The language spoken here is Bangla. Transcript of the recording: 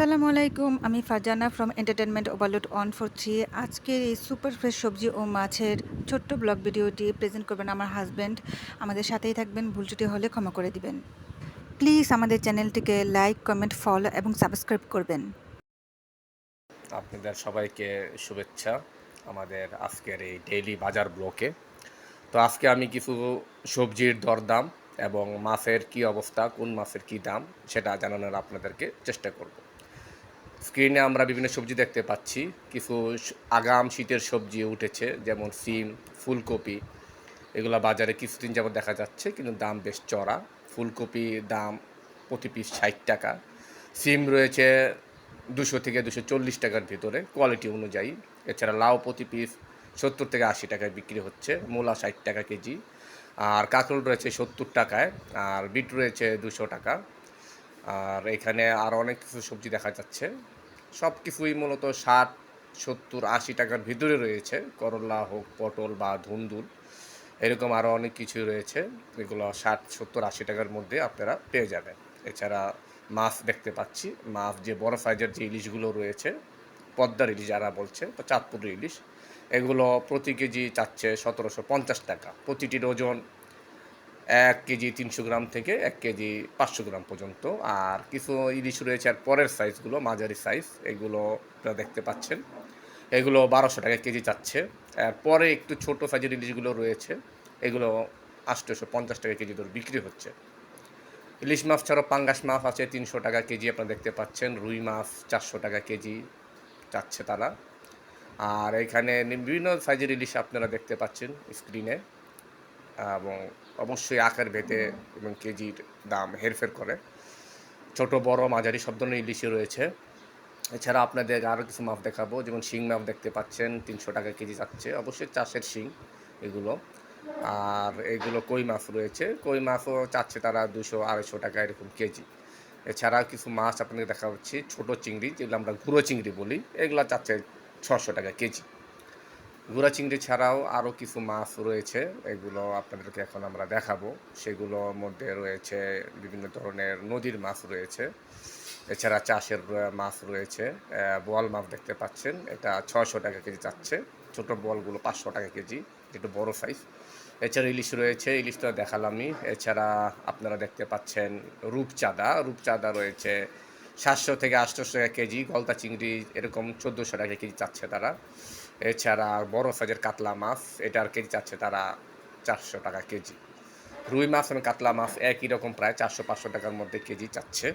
আসসালামু আলাইকুম। আমি ফারজানা ফ্রম এন্টারটেইনমেন্ট ওভারলোড 143। আজকের এই সুপার ফ্রেশ সবজি ও মাছের ছোট্ট ব্লগ ভিডিওটি প্রেজেন্ট করবেন আমার হাসব্যান্ড। আমাদের সাথেই থাকবেন, ভুল ত্রুটি হলে ক্ষমা করে দিবেন। প্লিজ আমাদের চ্যানেলটিকে লাইক, কমেন্ট, ফলো এবং সাবস্ক্রাইব করবেন। আপনাদের সবাইকে শুভেচ্ছা আমাদের আজকের এই ডেইলি বাজার ব্লকে। তো আজকে আমি কিছু সবজির দরদাম এবং মাছের কি অবস্থা, কোন মাছের কি দাম সেটা জানানোর আপনাদেরকে চেষ্টা করব। স্ক্রিনে আমরা বিভিন্ন সবজি দেখতে পাচ্ছি। কিছু আগাম শীতের সবজি উঠেছে, যেমন সিম, ফুলকপি। এগুলো বাজারে কিছুদিন যাবত দেখা যাচ্ছে, কিন্তু দাম বেশ চড়া। ফুলকপির দাম প্রতি পিস 60 টাকা। সিম রয়েছে 200 থেকে 240 টাকার ভিতরে কোয়ালিটি অনুযায়ী। এছাড়া লাউ প্রতি পিস 70 থেকে 80 টাকায় বিক্রি হচ্ছে, মূলা 60 টাকা কেজি। আর কাঁকরোল রয়েছে 70 টাকায়, আর বিট রয়েছে 200 টাকা। আর এখানে আর অনেক কিছু সবজি দেখা যাচ্ছে। সব কিছুই মূলত 60, 70, 80 টাকার ভিতরে রয়েছে। করলা হোক, পটল বা ধুন্দুল, এরকম আরও অনেক কিছু রয়েছে। এগুলো 60, 70, 80 টাকার মধ্যে আপনারা পেয়ে যাবেন। এছাড়া মাছ দেখতে পাচ্ছি। মাছ যে বড় সাইজের যে ইলিশগুলো রয়েছে, পদ্মার ইলিশ যারা বলছে, তো চাঁদপুরের ইলিশ, এগুলো প্রতি কেজি চাচ্ছে 1750 টাকা। প্রতিটির ওজন 1 কেজি 300 গ্রাম থেকে 1 কেজি 500 গ্রাম পর্যন্ত। আর কিছু ইলিশ রয়েছে আর পরের সাইজগুলো, মাঝারি সাইজ, এগুলো আপনারা দেখতে পাচ্ছেন। এগুলো 1200 টাকা কেজি চাচ্ছে। পরে একটু ছোট সাইজের ইলিশগুলো রয়েছে, এগুলো 850 টাকা কেজি দর বিক্রি হচ্ছে। ইলিশ মাছ ছাড়াও পাঙ্গাস মাছ আছে 300 টাকা কেজি, আপনারা দেখতে পাচ্ছেন। রুই মাছ 400 টাকা কেজি চাচ্ছে তারা। আর এখানে বিভিন্ন সাইজের ইলিশ আপনারা দেখতে পাচ্ছেন স্ক্রিনে, এবং অবশ্যই আকার ভেদে এবং কেজির দাম হেরফের করে। ছোট বড় মাঝারি সব ধরনের ইলিশই রয়েছে। এছাড়া আপনাদের আরও কিছু মাছ দেখাবো, যেমন শিং মাছ দেখতে পাচ্ছেন 300 টাকা কেজি যাচ্ছে, অবশ্যই চাষের শিং এগুলো। আর এগুলো কই মাছ রয়েছে, কই মাছও চাচ্ছে তারা 200-250 টাকা এরকম কেজি। এছাড়া কিছু মাছ আপনাদের দেখা হচ্ছে ছোট চিংড়ি, যেগুলো আমরা গুঁড়ো চিংড়ি বলি, এগুলো চাচ্ছে 600 টাকা কেজি। গুঁড়া চিংড়ি ছাড়াও আরও কিছু মাছ রয়েছে, এগুলো আপনাদেরকে এখন আমরা দেখাবো। সেগুলোর মধ্যে রয়েছে বিভিন্ন ধরনের নদীর মাছ রয়েছে। এছাড়া চাষের মাছ রয়েছে। বোয়াল মাছ দেখতে পাচ্ছেন, এটা 600 টাকা কেজি চাচ্ছে। ছোট বোয়ালগুলো 500 টাকা কেজি, একটু বড় সাইজ। এছাড়া ইলিশ রয়েছে, ইলিশটা দেখালামই। এছাড়া আপনারা দেখতে পাচ্ছেন রূপচাঁদা, রূপচাঁদা রয়েছে 700 থেকে 800 টাকা কেজি। গলদা চিংড়ি এরকম 1400 টাকা কেজি চাচ্ছে তারা। এছাড়া বড় সাইজের কাতলা মাছ, এটার কেজি চাচ্ছে তারা 400 টাকা কেজি। রুই মাছ এবং কাতলা মাছ একই রকম, প্রায় 400-500 টাকার মধ্যে কেজি চাচ্ছে।